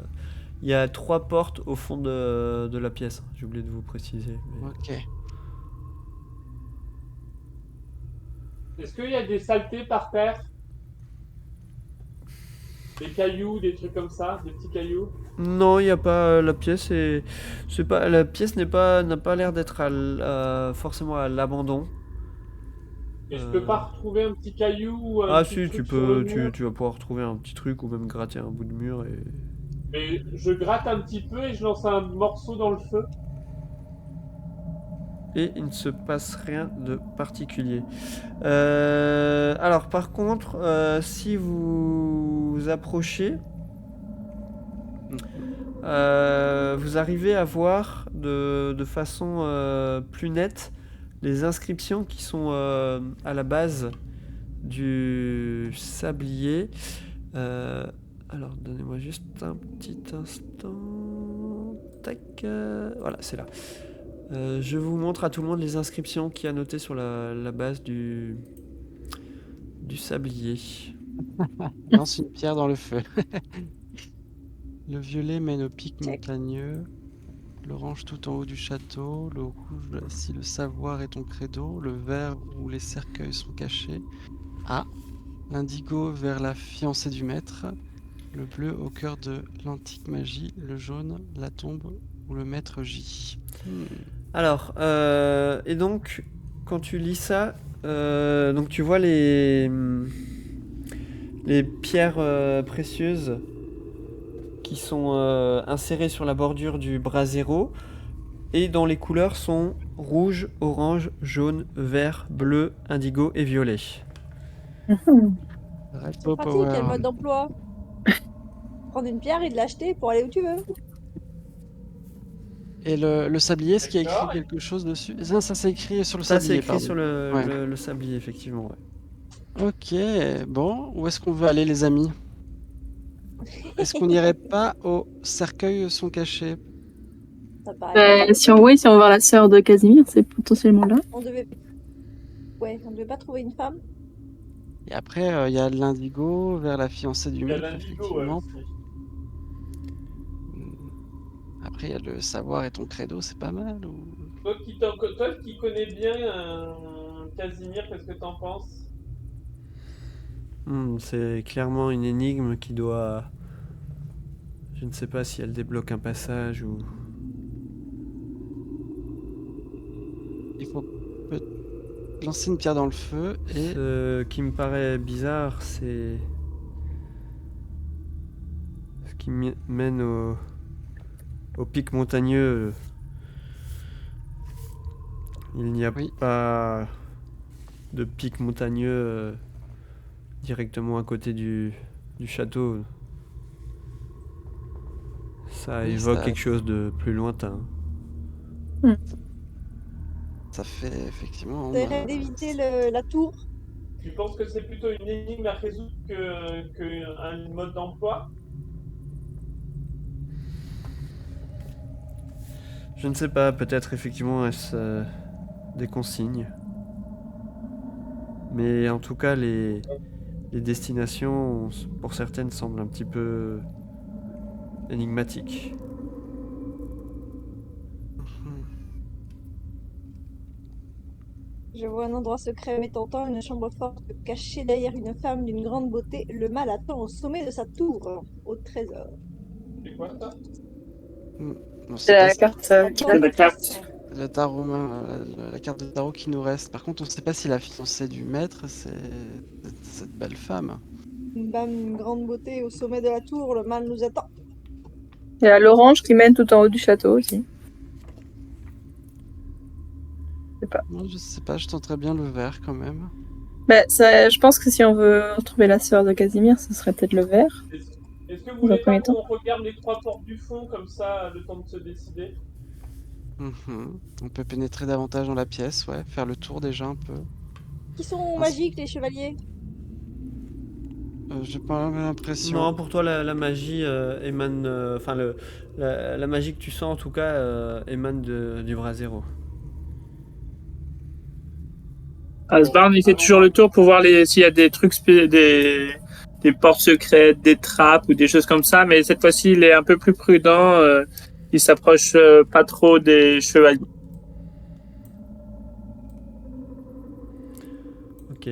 Il y a 3 portes au fond de la pièce. J'ai oublié de vous préciser. mais- Ok. Est-ce qu'il y a des saletés par terre? Des cailloux, des trucs comme ça, des petits cailloux? Non, il n'y a pas. La pièce la pièce n'a pas l'air d'être forcément à l'abandon. Et je peux pas retrouver un petit caillou ou un Ah petit si, truc sur le mur? tu vas pouvoir retrouver un petit truc ou même gratter un bout de mur et... Mais je gratte un petit peu et je lance un morceau dans le feu. Et il ne se passe rien de particulier. Alors par contre, si vous vous approchez, vous arrivez à voir de façon plus nette les inscriptions qui sont à la base du sablier. Alors donnez-moi juste un petit instant. Tac. Voilà, c'est là. Je vous montre à tout le monde les inscriptions qu'il y a notées sur la base du sablier. Lance une pierre dans le feu. Le violet mène au pic Check. montagneux. L'orange tout en haut du château. Le rouge, si le savoir est ton credo. Le vert où les cercueils sont cachés. Ah, l'indigo vers la fiancée du maître. Le bleu au cœur de l'antique magie. Le jaune, la tombe où le maître gît. Alors, et donc, quand tu lis ça, donc tu vois les pierres précieuses qui sont insérées sur la bordure du brasero et dont les couleurs sont rouge, orange, jaune, vert, bleu, indigo et violet. C'est Rainbow pratique, il y a le Power. mode d'emploi. Prendre une pierre et de l'acheter pour aller où tu veux. Et le sablier, est-ce qu'il y a écrit D'accord. quelque chose dessus? Non, ça c'est écrit sur le Ça, c'est sablier, écrit pardon. sur Ouais. le sablier, effectivement. Ouais. Ok, bon, où est-ce qu'on veut aller les amis? Est-ce qu'on n'irait pas au cercueil sont cachés? Ça paraît. Si on va voir la sœur de Casimir, c'est potentiellement là. On devait. Ouais, on devait pas trouver une femme. Et après, il y a l'indigo vers la fiancée du Il y a maître, l'indigo, ouais, effectivement. aussi. Après, il y a le savoir et ton credo, c'est pas mal. Toi qui connais bien Casimir, qu'est-ce que t'en penses? C'est clairement une énigme qui doit... Je ne sais pas si elle débloque un passage ou... Il faut lancer une pierre dans le feu et... Ce qui me paraît bizarre, c'est qui mène au pic montagneux. Il n'y a Oui. pas de pic montagneux directement à côté du château. Ça Oui, évoque ça- quelque chose de plus lointain. Ça fait effectivement. T'essaierais d'éviter la tour. Tu penses que c'est plutôt une énigme à résoudre qu'un mode d'emploi? Je ne sais pas, peut-être effectivement est-ce des consignes. Mais en tout cas, les destinations, pour certaines, semblent un petit peu énigmatiques. Mhm. Je vois un endroit secret mais tentant, une chambre forte cachée derrière une femme d'une grande beauté. Le mal attend au sommet de sa tour, au trésor. C'est quoi ça? Non, C'est c'est pas la ça. carte. C'est la carte. Le tarot, la carte de tarot qui nous reste. Par contre, on ne sait pas si la fiancée du maître, c'est cette belle femme. Une dame d'une grande beauté au sommet de la tour, le mal nous attend. Il y a l'orange qui mène tout en haut du château aussi. Je sais pas. Non, je sais pas, je tenterais bien le vert quand même. Bah, je pense que si on veut retrouver la sœur de Casimir, ce serait peut-être le vert. Est-ce que vous Dans un voulez pas premier temps. qu'on regarde les 3 portes du fond, comme ça, le temps de se décider? Mhm. On peut pénétrer davantage dans la pièce, ouais, faire le tour déjà un peu. Qui sont Ah, magiques, les chevaliers? J'ai pas l'impression. Non, pour toi, la magie émane. Enfin, la magie que tu sens, en tout cas, émane du brasero. Asbarn, il fait toujours le tour pour voir s'il y a des trucs, des portes secrètes, des trappes ou des choses comme ça, mais cette fois-ci, il est un peu plus prudent. Il s'approche pas trop des chevaliers. Ok,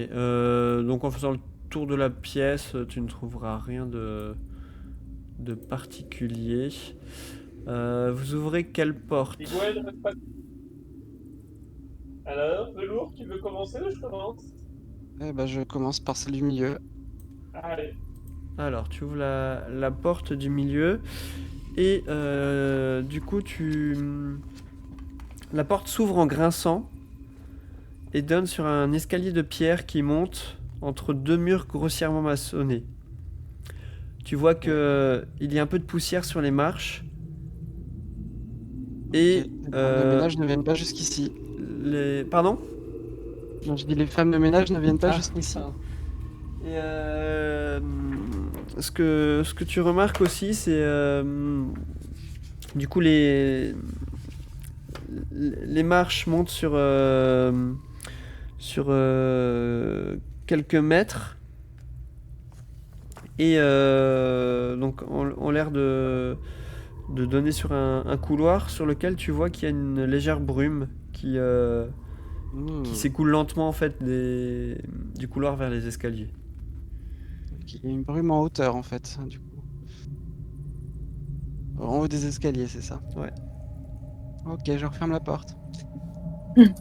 donc en faisant le tour de la pièce, tu ne trouveras rien de particulier. Vous ouvrez quelle porte? Miguel, reste pas. Alors, Velours, tu veux commencer ou je commence? Eh ben, je commence par celle du milieu. Allez. Alors, tu ouvres la porte du milieu et du coup, la porte s'ouvre en grinçant et donne sur un escalier de pierre qui monte entre deux murs grossièrement maçonnés. Tu vois que il y a un peu de poussière sur les marches et Les femmes de ménage ne viennent pas jusqu'ici. Pardon? Non, je dis les femmes de ménage ne viennent pas Ah, jusqu'ici. pardon. Et ce que tu remarques aussi, c'est du coup les marches montent sur quelques mètres et donc ont l'air de donner sur un couloir sur lequel tu vois qu'il y a une légère brume qui s'écoule lentement en fait du couloir vers les escaliers. Il y a une brume en hauteur en fait, du coup. En haut des escaliers, c'est ça? Ouais. Ok, je referme la porte. Hmm.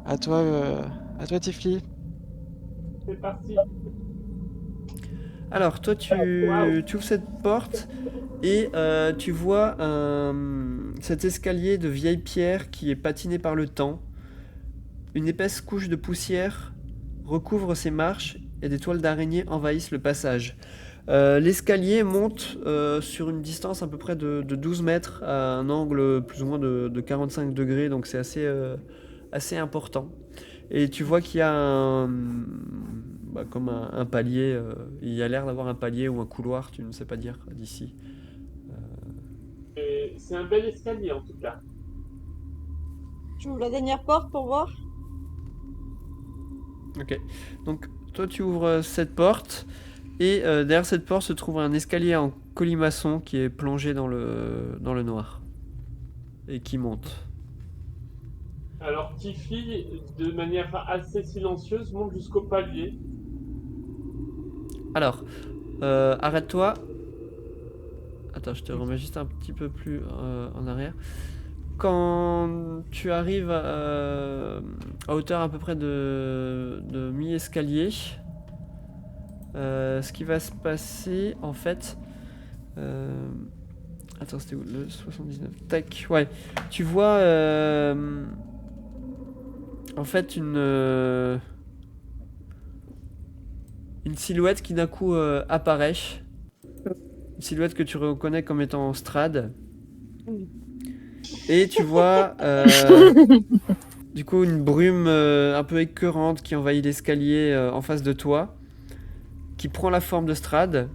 À toi, Tifli. C'est parti. Alors toi tu ouvres cette porte et tu vois cet escalier de vieille pierre qui est patiné par le temps. Une épaisse couche de poussière recouvre ses marches et des toiles d'araignée envahissent le passage. L'escalier monte sur une distance à peu près de 12 mètres à un angle plus ou moins de 45 degrés, donc c'est assez important. Et tu vois qu'il y a comme un palier, il y a l'air d'avoir un palier ou un couloir, tu ne sais pas dire d'ici. Et c'est un bel escalier en tout cas. J'ouvre la dernière porte pour voir. Ok, donc toi tu ouvres cette porte et derrière cette porte se trouve un escalier en colimaçon qui est plongé dans le noir et qui monte. Alors, Tiffy, de manière assez silencieuse, monte jusqu'au palier. Alors, arrête-toi. Attends, je te remets juste un petit peu plus en arrière. Quand tu arrives à hauteur à peu près de mi-escalier, Ce qui va se passer, en fait... Attends, c'était où? Le 79. Tac, ouais. Tu vois... en fait, une silhouette qui d'un coup apparaît. Une silhouette que tu reconnais comme étant Strad. Et tu vois... du coup, une brume un peu écœurante qui envahit l'escalier en face de toi, qui prend la forme de Strad,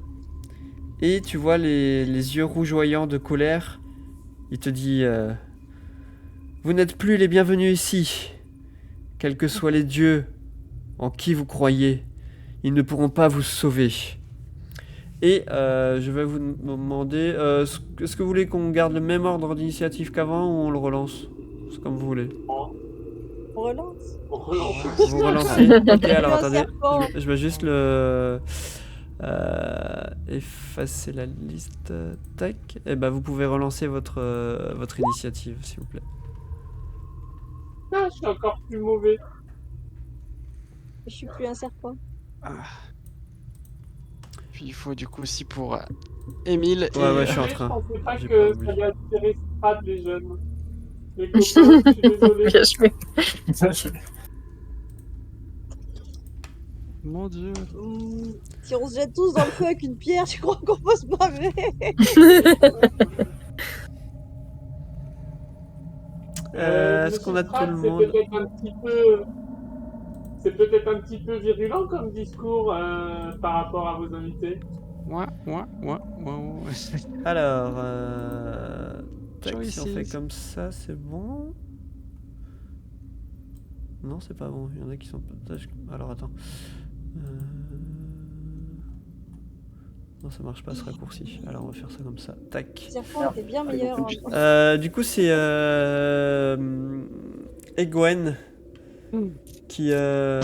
et tu vois les yeux rougeoyants de colère. Il te dit vous n'êtes plus les bienvenus ici. Quels que soient les dieux en qui vous croyez, ils ne pourront pas vous sauver. Et je vais vous demander, est-ce que vous voulez qu'on garde le même ordre d'initiative qu'avant ou on le relance? C'est comme vous voulez. On relance. On relance. Vous relancez. Ok, alors Un attendez. serpent. Je vais juste effacer la liste. Tac. Et ben vous pouvez relancer votre initiative, s'il vous plaît. Ah, je suis encore plus mauvais. Je suis plus un serpent. Puis il faut du coup aussi pour Émile. Ouais, je suis en Je train. pensais pas J'ai que pas ça oublié. allait attirer Strad, les jeunes. Les copains, je suis désolé. Bien joué. Mon dieu. Si on se jette tous dans le feu avec une pierre, je crois qu'on peut se barrer. Est-ce qu'on a tout Strad, le monde? C'est peut-être un petit peu virulent comme discours par rapport à vos invités. Ouais. Alors, tac, si on Choices. fait comme ça, c'est bon. Non, c'est pas bon. Il y en a qui sont. Alors attends. Non, ça marche pas ce raccourci. Alors on va faire ça comme ça. Tac. Le serpent était bien meilleur. Hein. Du coup, c'est Egwen qui a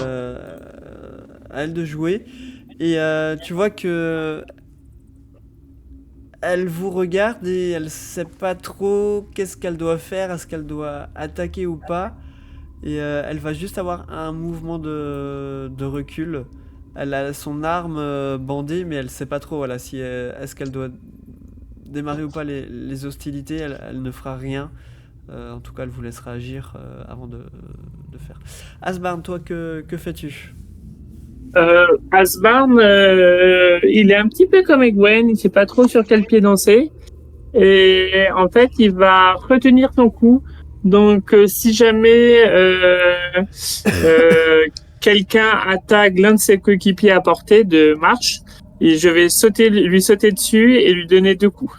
elle de jouer. Et tu vois que elle vous regarde et elle sait pas trop qu'est-ce qu'elle doit faire, est-ce qu'elle doit attaquer ou pas. Et elle va juste avoir un mouvement de recul. Elle a son arme bandée, mais elle sait pas trop voilà, si est-ce qu'elle doit démarrer ou pas les hostilités. Elle ne fera rien. En tout cas, elle vous laissera agir avant de faire. Asbarn, toi, que fais-tu? Asbarn, il est un petit peu comme Egwen, il sait pas trop sur quel pied danser. Et en fait, il va retenir son coup. Donc, si jamais quelqu'un attaque l'un de ses coéquipiers à portée de marche, et je vais lui sauter dessus et lui donner 2 coups.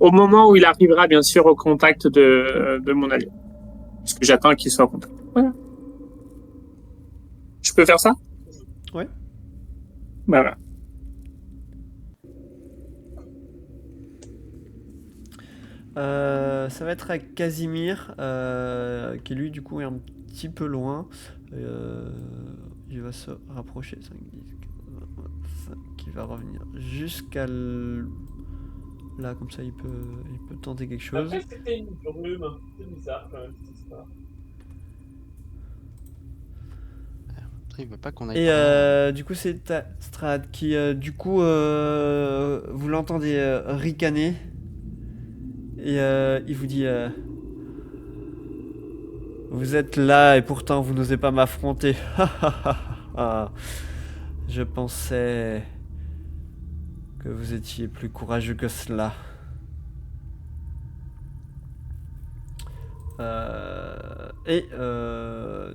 Au moment où il arrivera, bien sûr, au contact de mon allié. Parce que j'attends qu'il soit au contact. Voilà. Je peux faire ça? Ouais. Voilà. Ça va être à Casimir, qui lui du coup est un petit peu loin. Il va se rapprocher, 5, 10, 15, 20, 25, qui va revenir jusqu'à là, comme ça il peut tenter quelque chose. Après, c'était une brume. C'est bizarre quand même cette histoire. Après, il veut pas qu'on aille. Et du coup c'est Strad qui du coup vous l'entendez ricaner. Et il vous dit vous êtes là et pourtant vous n'osez pas m'affronter. Je pensais que vous étiez plus courageux que cela.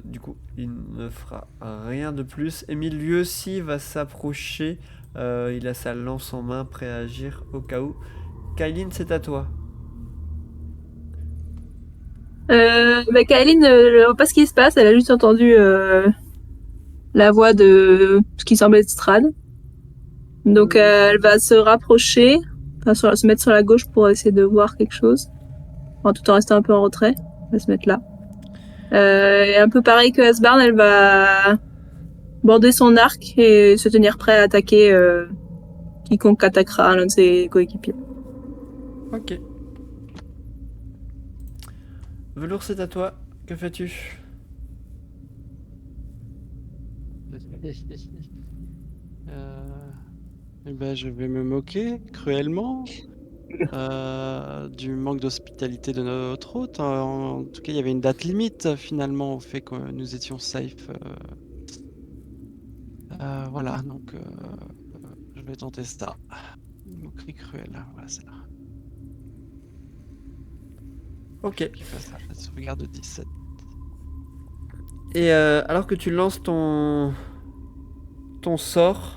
Du coup, il ne fera rien de plus. Émile, lui aussi, va s'approcher. Il a sa lance en main, prêt à agir au cas où. Kailin, c'est à toi. Kaeline ne voit pas ce qui se passe, elle a juste entendu la voix de ce qui semble être Strad. Donc elle va se rapprocher, enfin, se mettre sur la gauche pour essayer de voir quelque chose, enfin, tout en restant un peu en retrait. Elle va se mettre là. Et un peu pareil que Asbarn, elle va border son arc et se tenir prêt à attaquer quiconque attaquera l'un de ses coéquipiers. Ok. Velours, c'est à toi. Que fais-tu? Eh ben, je vais me moquer cruellement du manque d'hospitalité de notre hôte. En tout cas, il y avait une date limite finalement au fait que nous étions safe. Voilà, donc je vais tenter ça. Une moquerie cruelle, voilà, c'est là. Ok. Qui fasse la sauvegarde de 17. Et alors que tu lances ton sort,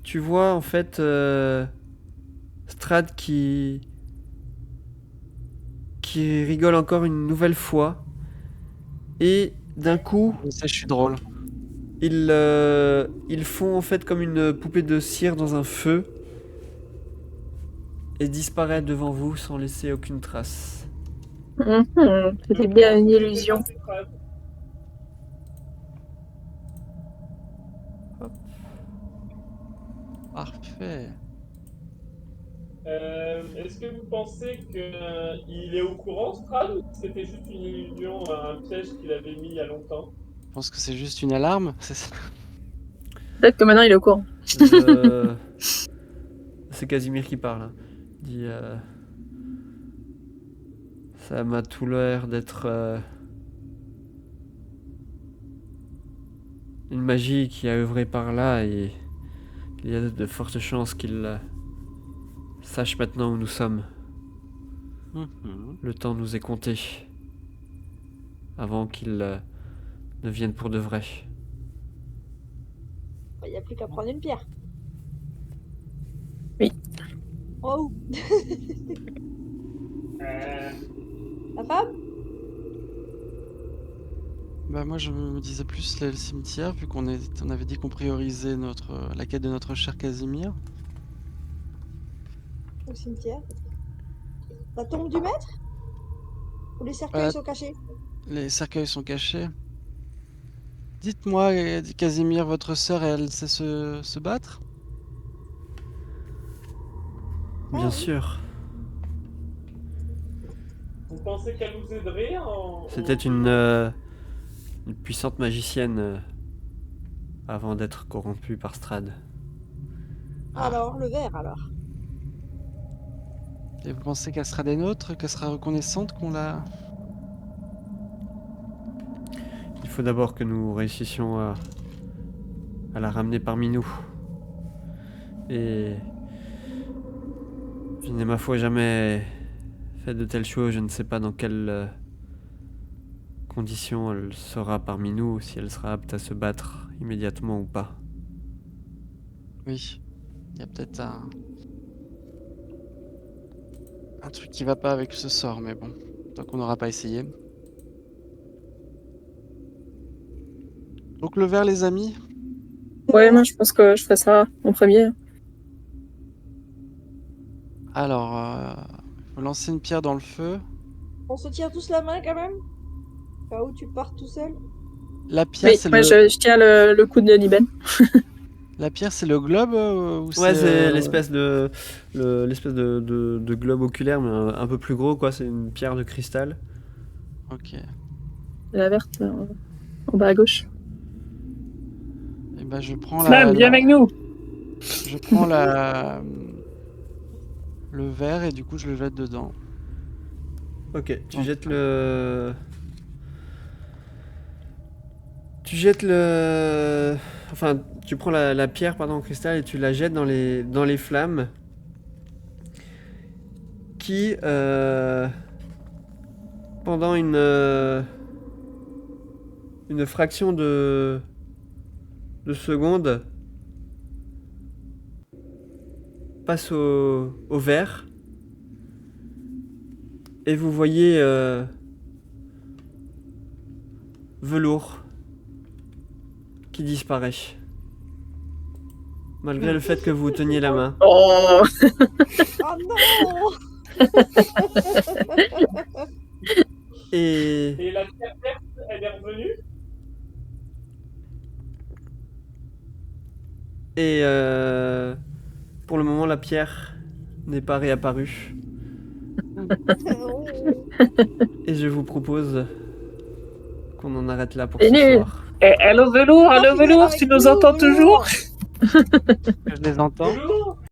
tu vois en fait Strad qui rigole encore une nouvelle fois. Et d'un coup, Je sais, je suis drôle. ils font en fait comme une poupée de cire dans un feu et disparaît devant vous sans laisser aucune trace. C'était bien une illusion. Parfait. Est-ce que vous pensez qu'il est au courant, Strad, ou que c'était juste une illusion, un piège qu'il avait mis il y a longtemps? Je pense que c'est juste une alarme, c'est ça. Peut-être que maintenant il est au courant. C'est Casimir qui parle. Hein. Il dit ça m'a tout l'air d'être une magie qui a œuvré par là et il y a de fortes chances qu'il sache maintenant où nous sommes. Le temps nous est compté avant qu'il ne vienne pour de vrai. Il n'y a plus qu'à prendre une pierre. Oui. Oh. La femme? Bah moi je me disais plus le cimetière vu qu'on avait dit qu'on priorisait la quête de notre cher Casimir. Au cimetière. La tombe du maître? Où les cercueils sont cachés? Les cercueils sont cachés. Dites-moi, Casimir, votre sœur, elle sait se battre? Bien sûr. Vous pensez qu'elle nous aiderait C'était une puissante magicienne avant d'être corrompue par Strad. Alors, le verre alors. Et vous pensez qu'elle sera des nôtres, qu'elle sera reconnaissante qu'on l'a... Il faut d'abord que nous réussissions à la ramener parmi nous. Et je n'ai ma foi jamais fait de telles choses. Je ne sais pas dans quelles conditions elle sera parmi nous, si elle sera apte à se battre immédiatement ou pas. Oui, il y a peut-être un truc qui va pas avec ce sort, mais bon, tant qu'on n'aura pas essayé. Donc le verre, les amis. Ouais, moi je pense que je ferais ça en premier. Alors, faut lancer une pierre dans le feu. On se tire tous la main quand même? Pas où tu pars tout seul? La pierre, Oui, c'est moi je tiens le coude de Liben. La pierre, c'est le globe ou Ouais, c'est l'espèce de globe oculaire, mais un peu plus gros, quoi. C'est une pierre de cristal. Ok. La verte, en bas à gauche. Et ben je prends Flamme, viens avec nous. Je prends le verre et du coup je le jette dedans. Ok, tu jettes le... Enfin, tu prends la pierre en cristal et tu la jettes dans les flammes qui, pendant une fraction de seconde, passe au vert et vous voyez Velours qui disparaît. Malgré le fait que vous teniez la main. Oh. Oh non! Et la pierre verte, elle est revenue? Et pour le moment, la pierre n'est pas réapparue. Et je vous propose qu'on en arrête là pour ce soir. Hello Velours, tu nous entends toujours? Je les entends. Loulou